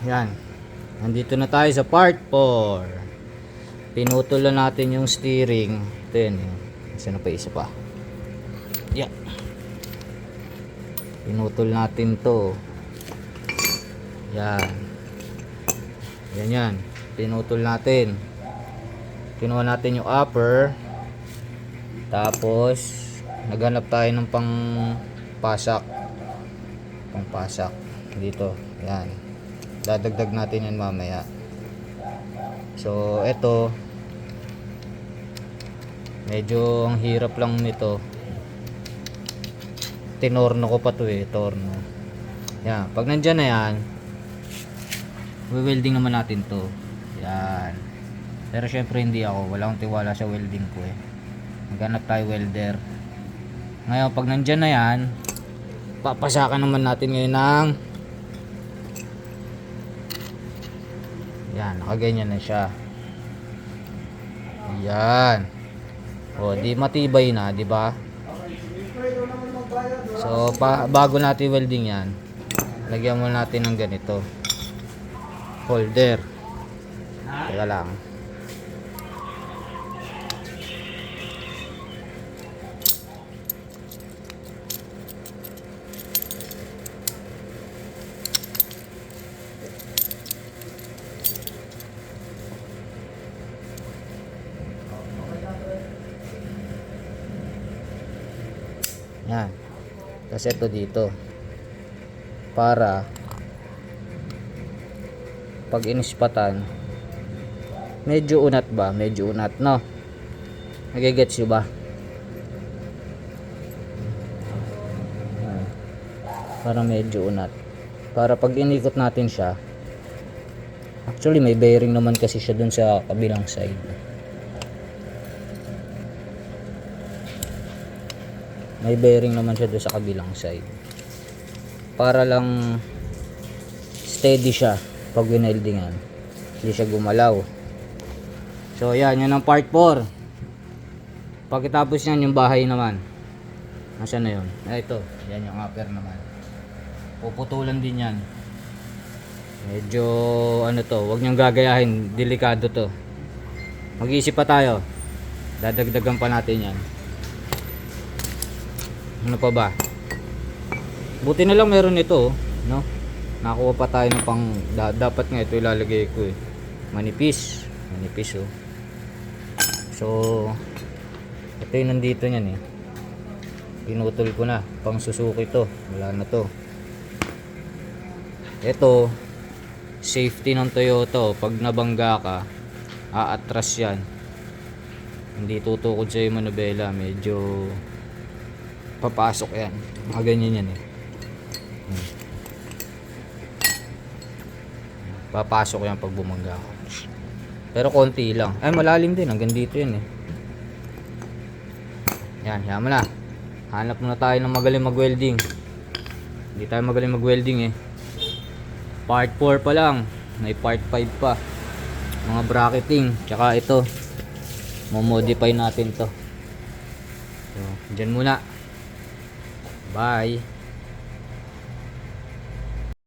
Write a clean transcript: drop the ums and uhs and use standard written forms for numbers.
Yan. Nandito na tayo sa part 4. Pinutol na natin yung steering. Ito yan. Isa na pa, isa pa. Yan. Pinutol natin to. Yan. Yan. Pinutol natin. Kinuha natin yung upper. Tapos naghanap tayo ng pang pasak dito. Yan, dadagdag natin yan mamaya. So eto, medyo ang hirap lang nito. Tinorno ko pa to torno. Yan, pag nandyan na yan, welding naman natin to. Yan, pero syempre hindi ako, wala akong tiwala sa welding ko maghanap tayo welder. Ngayon pag nandyan na yan, papasakan naman natin ngayon ng yan, nakaganyan na siya. Yan. O, di matibay na, di ba? So bago natin welding yan, lagyan mo natin ng ganito holder. Teka lang. Yan. Kasi ito dito para pag inispatan medyo unat ba? Medyo unat, no? Nagigets nyo ba? Para medyo unat. Para pag inikot natin siya, actually may bearing naman kasi siya dun sa kabilang side. May bearing naman siya doon sa kabilang side. Para lang steady siya pag wineldingan. Hindi siya gumalaw. So yan, yun ang part 4. Pagkatapos yan, yung bahay naman. Nasaan na yun? Ito, yan yung upper naman. Puputulan din yan. Medyo ano to, huwag niyong gagayahin. Delikado to. Mag-iisip pa tayo. Dadagdagan pa natin yan. Ano pa ba? Buti na lang meron ito, no? Nakuha pa tayo ng pang dapat nga ito ilalagay ko manipis oh. So ito yung nandito niyan pinutol ko na, pang Suzuki to, wala na to. Ito safety ng Toyota, pag nabangga ka aatras yan, hindi tutukod sa yung manubela, medyo papasok yan, mga ganyan yan papasok yan pag bumangga ako, pero konti lang, ay malalim din, hanggang dito yan yan, mo na, hanap muna tayo ng magaling mag welding. Hindi tayo magaling mag welding part 4 pa lang, may part 5 pa, mga bracketing, tsaka ito mo-modify natin to. So dyan muna. Bye.